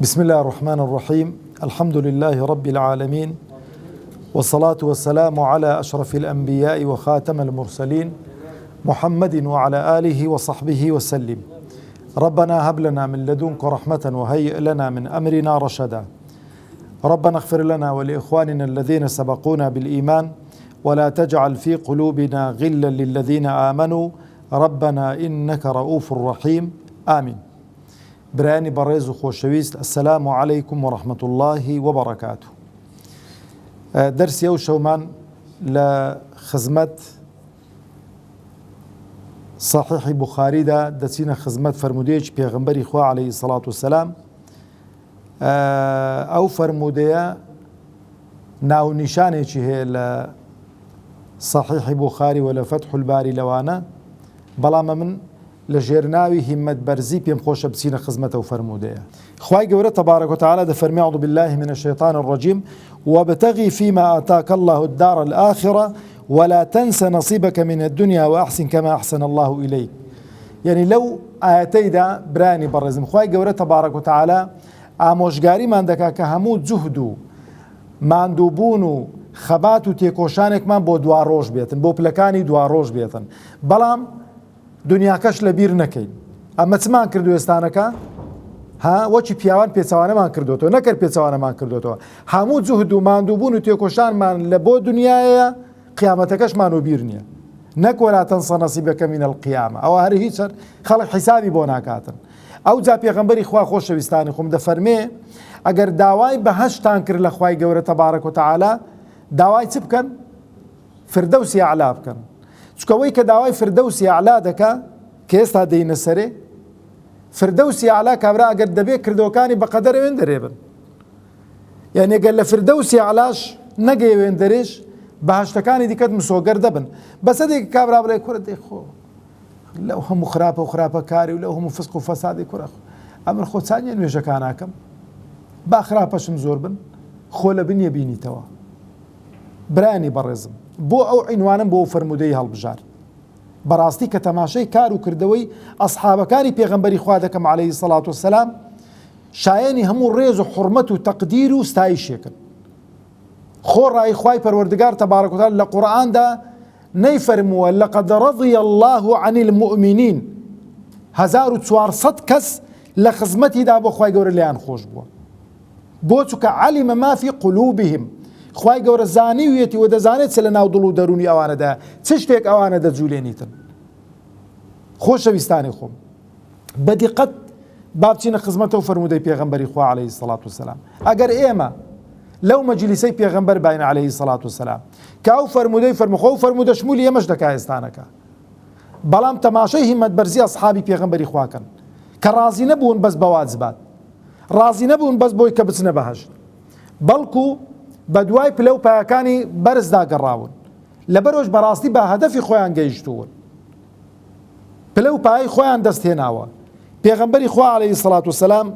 بسم الله الرحمن الرحيم. الحمد لله رب العالمين، والصلاة والسلام على أشرف الأنبياء وخاتم المرسلين محمد وعلى آله وصحبه وسلم. ربنا هب لنا من لدنك رحمة وهيئ لنا من أمرنا رشدا. ربنا اغفر لنا ولإخواننا الذين سبقونا بالإيمان ولا تجعل في قلوبنا غلا للذين آمنوا ربنا إنك رؤوف رحيم. آمين. براني بريز خوشويست، السلام عليكم ورحمة الله وبركاته. درس يوشومان لخزمت صحيح بخاري دا دسينا خزمت فرموديج پیغمبر إخوة عليه الصلاة والسلام أو فرمودية ناو نشاني هي صحيح بخاري ولا فتح الباري لوانا بلام من لجيرناوي همت برزي بيم خوش بسينا خزمته وفرمودية. خواهي قولة تبارك وتعالى فرمي أعوذ بالله من الشيطان الرجيم وابتغي فيما آتاك الله الدار الآخرة ولا تنس نصيبك من الدنيا وأحسن كما أحسن الله إليك. يعني لو آياتي دا براني برزم خواهي قولة تبارك وتعالى آموشگاری من دکا که همو جهدو ماندوبونو خباتو تیکوشانک من بو دواروش بیتن بو پلکانی دواروش بیتن بلام دنیا کش لبیر نکەین. ئەمە چمان کردو ئێستانەکە ها وەکی پیاوان پێچەوانەمان کردوتەوە نەکرد پێچەوانەمان کردوتەوە هەموو جوهد و ماندووبوون و تێکۆشانمان لە بۆ دنیاە قیامەتەکەشمان و بیر نییە نەک وەلا تەنسە نەسیبەکە من القیامە ئەوە هەر هیچ خەڵک حیسابی بۆ ناکاتن. ئەو جا پێغەمبەری خوا خۆشەویستانی خۆم دەفەرمێ ئەگەر داوای بەهەشتان کرد لە خوای گەورە تەبارەک و تەعالا داوای چ بکەن؟ فردەوسی ئەعلا بکەن. چکەوەی کە داوای فردەوسی ئەعلا دەکا کە ئێستا دەینە سەرێ فردەوسی ئەعلا کابرا ئەگەر دەبێت کردەوەکانی بەقەدەر وێن دەرێبن یعنی ئەگەر لە فردەوسی ئەعلاش نەگەیوێن دەرێش بەهەشتەکانی دیکەت مسۆگەر دەبن بەسەدێک کابرا بڵێ کورە دەیخۆ لەو هەموو خراپە و خراپەکاری و لەو هەموو فسق و فەسادی کوڕە ئەمر خۆ چانیە نوێژەکان ناکەم با خراپەشم زۆر بن خۆ لە بنیە بینیتەوە. برانی بەڕێزم بۆ ئەو عنوانم بۆ فرمودەی هەڵبژار بەڕاستی کە تەماشای کار و کردەوەی ئەسحابەکانی پێغەمبەری خوا دەکەم عەلەیهی سەڵات وەسەلام شایەنی هەموو ڕێز و حورمەت و تەقدیر و ستایشێکن. خۆڕایی خوای پەروەردگار تەبارەک و تەعالا لە قورئاندا نەیفەرمووە لەقەد رەضی الله عن المؤمنین 1400 کەس لە خزمەتیدا بۆ خوای گەورە لێیان خۆش بووە بۆ چونکە عەلیمە ما فی قولوبهم خوای گەورە زانیویەتی و دەزانێت چ لە ناو دڵ و دەرونی ئەوانەدا چ شتێک ئەوانە دەجوولێنیتن. خۆشەویستانی خۆم بەدیقەت با بچینە خزمەتە و فەرمودەی پێغەمبەری خوا عەلەیهی سەڵات وسەلام. ئەگەر ئێمە لەو مەجلیسەی پێغەمبەر باین عەلەیهی سەڵات وسەلام کە ئەو فەرمودەی فەرمووخۆ و فەرمودە شمولی ئێمەش دەکا ئێستانەکە بەڵام تەماشای هیمەت بەرزی ئەسحابی پێغەمبەری خواکەن کە ڕازی نەبوون بەس بە واجبات ڕازی نەبوون بەس بۆی کە بچنە بەهەشت بەڵکو بە دوای پلە و پایەکانی بەرزدا گەڕاون لەبەرەوەش بەڕاستی بە هەدەفی خۆیان گەیشتوون پلە و پایەی خۆیان دەستهێناوە. پێغەمبەری خوا عەلەیهی سەڵات وسەلام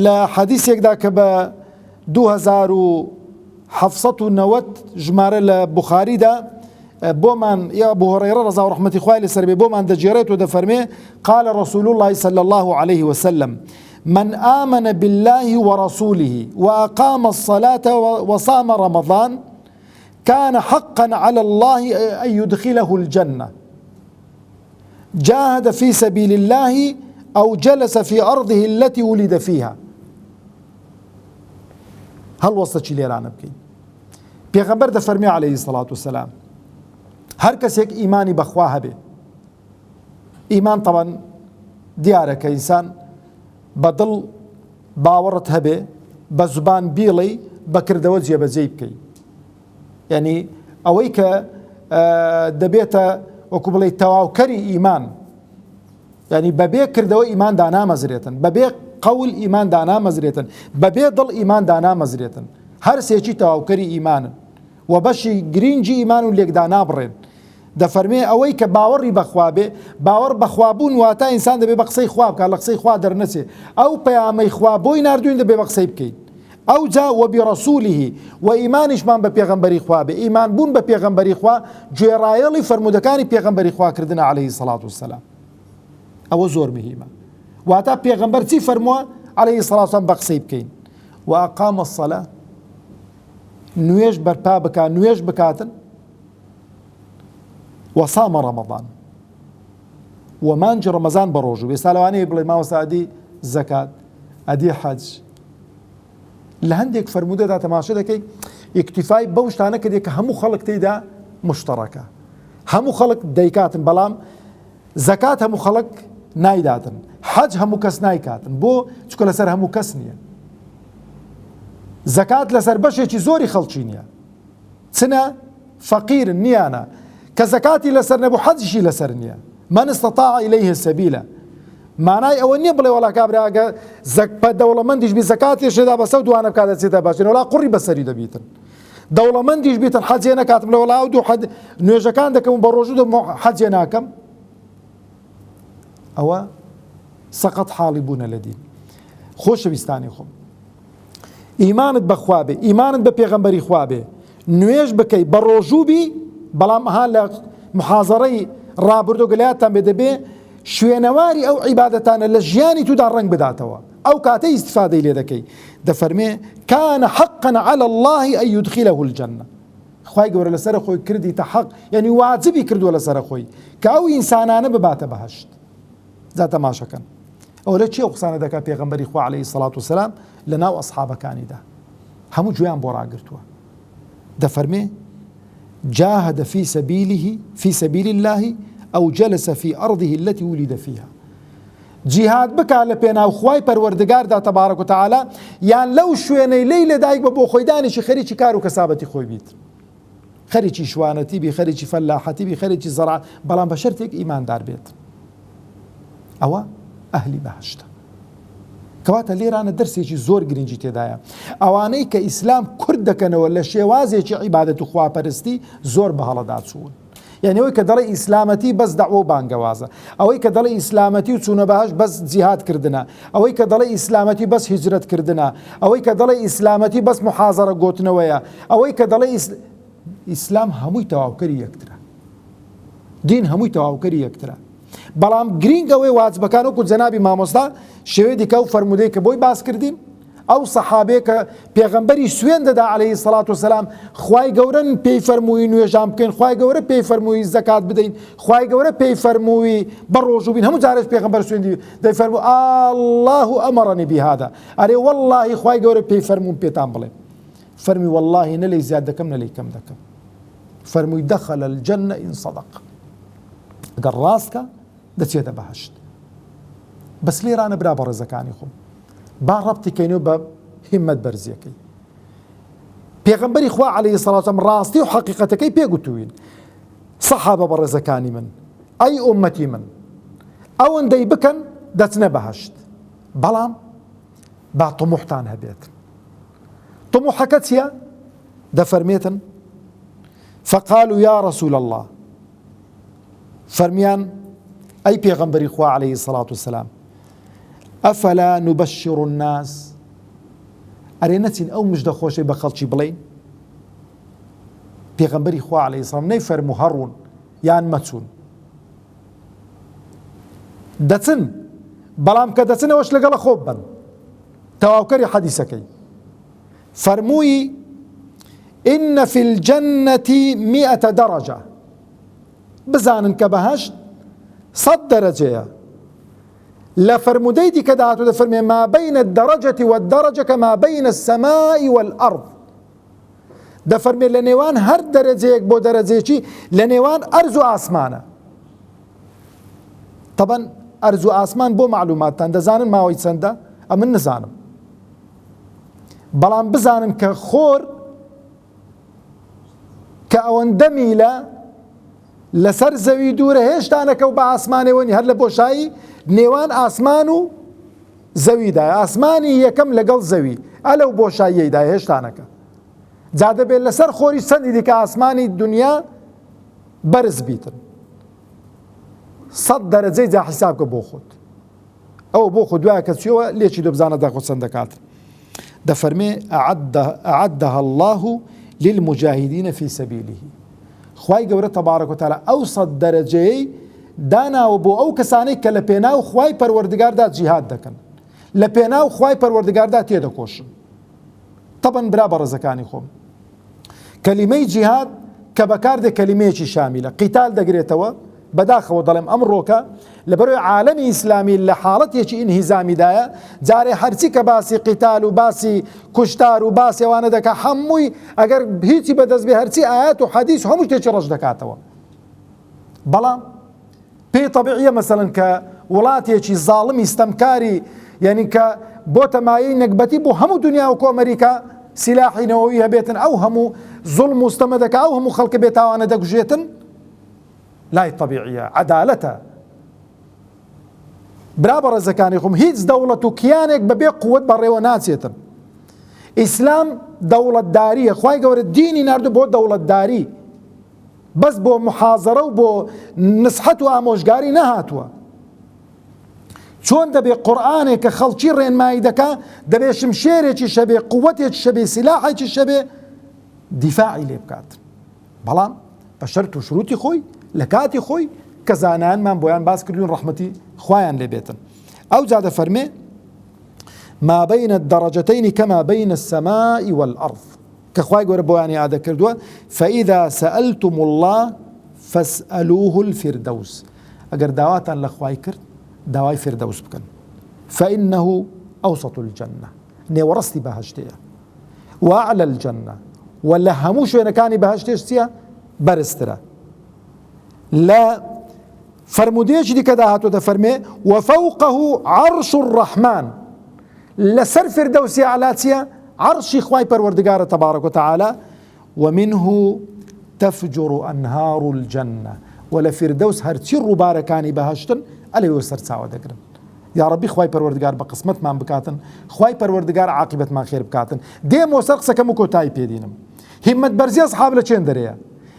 لە حەدیثێکدا کە بە 2790 ژمارە لە بوخاریدا بۆمان یا ئەبو هورەیرە ڕەزا و ڕەحمەتی خوای لەسەر بێ بۆمان دەجێڕێت و دەفەرمێ قال رسول الله صلى الله عليه وسلم من آمن بالله ورسوله وأقام الصلاة وصام رمضان كان حقا على الله أن يدخله الجنة جاهد في سبيل الله أو جلس في أرضه التي ولد فيها. هل وصلت شي ليران بكين پیغمبر دفرمي عليه الصلاة والسلام هر کەسێک ئیمانی بەخوا هەبێ ئیمان طبعا دیارە کە ئینسان بەدڵ باوەڕت هەبێ بە زوبان بیڵی بەکردەوە جێبەجێی بکەی یعنی ئەوەی کە دەبێتە وەکو بڵێ تەواوکەری ئیمان یعنی بەبێ کردەوە ئیمان دانامەزرێتن بەبێ قەول ئیمان دانامەزرێتن بەبێ دڵ ئیمان دانامەزرێتن هەر سێکی تەواوکەری ئیمانن و بەشی گرنگی ئیمان و لێکدا نابڕێن. دەفەرمێ ئەوەی کە باوەڕی بەخوا بێ باوەڕ بەخوابوون واتە ئینسان دەبێ بە قسەی خوا بکات لە قسەی خوا دەرنەچێ ئەو پەیامەی خوا بۆی ناردوین دەبێ بە قسەی بکەین. ئەو جا وەبیڕەسوولیه و ئیمانیشمان بە پێغەمبەری خوا بێ ئیمان بوون بە پێغەمبەری خوا گوێڕایەڵی فەرمودەکانی پێغەمبەری خوا کردنە عەلەیهی سەڵات وسەلام. ئەوە زۆر مهمە واتا پێغەمبەر چی فەرمووە عليه الصلاة والسلام بە قسەی بکەین وأقام الصلاة نوێژ بەرپا بکات نوێژ بکاتن وصام رمضان ومانج ڕەمەزان بە ڕۆژ و ئێستا لەوانەیە بڵێ ماوەستا ئەدی زەکات ئەدی حەج لە هەندێک فەرموودەدا تەماشا دەکەی ئیکتیفای بەو شتانە کردێک کە هەموو خەڵک تێیدا مشتەڕەکە هەموو خەڵک دەیکاتن بەڵام زەکات هەموو خەڵک نایداتن حەج هەموو کەس نایکاتن بۆ چکە لەسەر هەموو کەس نییە زەکات لەسەر بەشێکی زۆری خەڵکی نییە چنە فەقیرن نییانە کە زەکاتی لەسەر نەبوو حەجیشی لەسەر نییە من استطاع إليه السبيل معنای ئەوە نییە بڵێ وڵا کابراگە دەوڵەمەندیش بی زەکاتی شێدا بەسە و دوانە بکاتە چێتە باشن وڵا قوڕی بەسەری دەبیتن دەوڵەمەندیش بیتن حەجێ نەکاتم لە وڵا و دوو نوێژەکان دەکەم بە ڕۆژوو حەجێ ناکەم ئەوە سەقەت حاڵی بوونە لە دین خۆشەویستانی خۆم ئیمانت بەخوا بێ ئیمانت بە پێغەمبەری خوا بێ نوێژ بکەی بە ڕۆژوو بی بەڵام ها لە محازەڕەی ڕابردۆ گەلایەتان بێ دەبێ شوێنەواری ئەو عیبادەتانە لە ژیانی تودا ڕنگ بداتەوە ئەو کاتەی ئیستیفادەی لێ دەکەی دەفەرمێ كان حقا على الله أن يدخله الجنة خوای گەورە لەسەر خۆی کردی تە حەق یعنی واجبی کردووە لەسەر خۆی کە ئەو ئینسانانە بباتە بەهەشت جا تەماشەکەن ئەو لە چێ قسانە دەکات پێغەمبەری خوا عليه الصلاة والسلام لەناو ئەصحابەکانیدا هەموو گوێیان بۆ ڕاگرتووە دەفەرمێ جاهد في سبيل الله أو جلس في أرضه التي ولد فيها جهاد بکا لە پێناو خوای پەروەردگاردا تەبارەک و تەعالا یان لەو شوێنەی لەی لەدایک بە بۆ خۆی دانیشی خەریکی کار و کەسابەتی خۆی بیت خەریکی شوانەتی بی خەریکی فەلاحەتی بی خەریکی زەراعەت بەڵام بە شەرتێک ئیماندار بێت ئەوە ئەهلی بەهەشتە کەواتە لێرانە دەرسێکی زۆر گرنگی تێدایە ئەوانەی کە ئیسلام کورد دەکەنەوە لە شێوازێکی عیبادەت و خواپەرستی زۆر بە هەڵەداچوون یعنی ئەوەی کە دەڵێ ئیسلامەتی بەس دەعوە و بانگەوازە ئەوەی کە دەڵێ ئیسلامەتی و چوونە بەهەشت بەس جیهادکردنە ئەوەی کە دەڵێ ئیسلامەتی بەس هیجرەتکردنە ئەوەی کە دەڵێ ئیسلامەتی بەس محازەرە گۆتنەوەیە ئەوەی کە دەڵێ ئیسلام هەمووی تەواوکەری یەکترە دین هەمووی تەواوکەری یەکترە بەڵام گرنگ ئەوەی واجبەکان وەکو جەنابی مامۆستا شێوەیە دیکە و فەرمودەی کە بۆی باس کردین ئەو سەحابەیە کە پێغەمبەری سوێن دەدا عليه الصلاة والسلام خوای گەورە پێی فەرمووی نوێژان بکەین خوای گەورە پێی فەرمووی زەکات بدەین خوای گەورە پێی فەرمووی بە ڕۆژوو بین هەموو جارێک پێغەمبەر سوێندی دەیفەرموو الله ئەمەڕەنی بهذا ئەرێ والله خوای گەورە پێی فەرمووم پێتان بڵێ فەرمی والله نەلێی زیاد دەکەم نەلێی کەم دەکەم فەرمووی دەخەلە الجەنە ئین صەدەق ئەگەر ڕاستکە دەچێتە بەهەشت بەس لێرانە برا بە ڕێزەکانی خۆم با ڕەبتی کەینەوە بە هیممەت بەرزیەکەی پێغەمبەری خوا عليه الصلاة والسلام ڕاستی و حەقیقەتەکەی پێگوتووین سەحابە بە ڕێزەکانی من ئەی ئومەتی من ئەوەندەی بکەن دەچنە بەهەشت بەڵام با طموحتان هەبێت طموحەکە چییە؟ دەفەرمێتن فقالوا يا رسول الله فەرمیان ئەی پێغەمبەری خوا عليه الصلاة والسلام ئەفەلا نبشر الناس ئەرێ نەچین ئەو مژدە خۆشەی بە خەڵکی بڵێین پێغەمبەری خوا عليه السلام نەیفەرموو هەڕوون یان مەچوون دەچن بەڵام کە دەچنەوەش لەگەڵە خۆ بن تەواوکەری حەدیسەکەی فەرمووی إن في الجنة 100 درجة بزانن کە بەهەشت 100 دەرەجەیە لا فرموديتي كذا تفرمي ما بين الدرجة والدرجة كما بين السماء والأرض ده فرمي لنيوان هر درجيك بو درجيكي لنيوان أرزو آسمانه طبعا أرزو آسمان بو معلومات ده زانن ما ويتسنده أمن نزانم بلان بزانن كخور كأون دميلة لسر زوي دوره هشتانه كو با آسمانه وني هر لبوشاي نێوان ئاسمان و زەویدای ئاسمانی یەکەم لەگەڵ زەوی ئەلەو بۆشاییەیدا هێشتانەکە جا دەبێت لەسەر خۆری سەندی دیکە ئاسمانی دنیا بەرز بیتن 100 دەرەجەی جا حیساب کە بۆ خۆت ئەو بۆ خۆ دوایە کە چیەوە لێکی دۆ بزانە داخۆ چەند دەکات دەفەرمێ ئەعەدەها الله للمجاهدين في سبيله خوای گەورە تەبارەک و تەعالە ئەو 100 دەرەجەی داناوە بۆ ئەو کەسانەی کە لە پێناو خوای پەروەردگاردا جیهاد دەکەن، لە پێناو خوای پەروەردگاردا تێدەکۆشن. طبعا برا بەڕێزەکانی خۆم، کەلیمەی جیهاد کە بەکاردێک کەلیمەیەکی شامیلە، قیتال دەگرێتەوە بەداخەوە دەڵێم ئەمڕۆکە لەبەرەوەی عالەمی ئیسلامی لە حاڵەتێکی ئینهیزامیدایە، جارێ هەرچی کە باسی قیتال و باسی کوشتار و باسی ئەوانە دەکات هەمووی ئەگەر هیچی بەدەست بێ هەرچی ئاەت و حەدیث هەموو شتێکی ڕەش دەکاتەوە. بەڵام پێی تەبیعیە مەسەڵەن کە وڵاتێکی زاڵمی ستەمکاری، یعنی کە بۆ تەمایەی نەکبەتی بۆ هەموو دنیا وەکو ئەمریکا سیلاحی نەوەوی هەبێتن، ئەو هەموو زوڵم و ستەمە دەکا، ئەو هەموو خەڵکە بێتاوانە دەگوژێتن، لای طبیعیە عەدالەتە. برا بەڕێزەکانی خۆم، هیچ دەوڵەت و کیانێک بەبێ قووەت بەڕێوە ناچێتن. ئیسلام دەوڵەتداریە، خوای گەورە دینی ناردو بۆ دەوڵەتداری، بەس بۆ محازەرە و بۆ نسحەت و ئامۆژگاری نەهاتووە. چۆن دەبێ قورئانێک کە خەڵکی ڕێنمایی دەکا دەبێ شمشێرێکی شەبێ، قووەتێکی شەبێ، سیلاحێکی شەبێ، دیفاعی لێ بکات، بەڵام بە شەرت و شروتی خۆی لە کاتی خۆی کە زانایانمان بۆیان باس کردوون ڕەحمەتی خوایان لێ بێتن. ئەو جا دەفەرمێ ما بين الدرجتين كما بين السماء والأرض، كخواي قول بواني هذا كردوا فإذا سألتم الله فاسألوه الفردوس، أجر دعواتا لخواي كرد دواي فردوس بكن، فإنه أوسط الجنة، نورستي بهشتيا وأعلى الجنة، ولا هموش وين كاني بهشتيا برسترا لا فرموديش دي كذا هاتو دفرمي وفوقه عرش الرحمن، لسر فردوسي علاتيا عرشي خواي پروردگار تبارك وتعالى، ومنه تفجر أنهار الجنة، ولا فردوس هرتي الرباركاني بهشتن ألي وسر ساوى دقرن. يا ربي خواي پروردگار بقسمت ما بكاتن، خواي پروردگار عاقبة ما خير بكاتن. دي موسرق سكمكو تاي بيدينم همت برزي أصحاب لچين دريا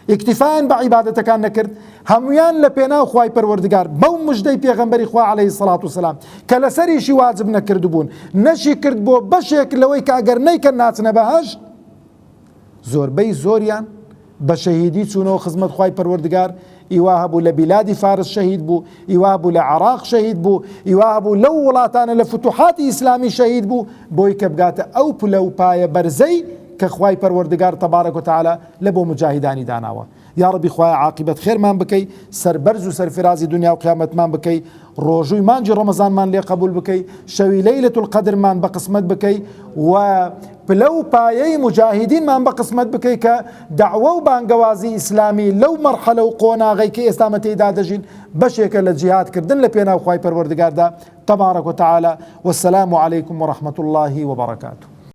اكتفاء بعبادة كان نكرد هميان لبينا خواي پروردگار بو مجدي پیغمبري خوا عليه الصلاة والسلام كلا سريشي واجب نكردبون نشي كرد بو بشيك لوي كاگر نيك الناس نبهاش زور بي زوريان بشهيدي چونو خدمت خواي پروردگار يواهبوا لبلاد فارس شهيد بو، يواهبوا لعراق شهيد بو، يواهبوا لو ولاتان لفتوحات إسلامي شهيد بو، بوي كبقات أو بلو باية برزي كخواي پروردگار تبارك وتعالى لبو مجاهداني داناوا. يا ربي خواي عاقبة خير مان بكي، سر برز و سر فرازي دنيا وقيامة مان بكي، روجوي مانجي رمضان مان لي قبول بكي، شوي ليلة القدر مان بقسمت بكي، و بلو بايي مجاهدين مان بقسمت بكي كدعوة وبانقوازي إسلامي لو مرحلة وقونا غيكي إسلامتي دادجين بشيك للجهاد كردن لبينا وخواي پروردگار دا تبارك وتعالى. والسلام عليكم ورحمة الله وبركاته.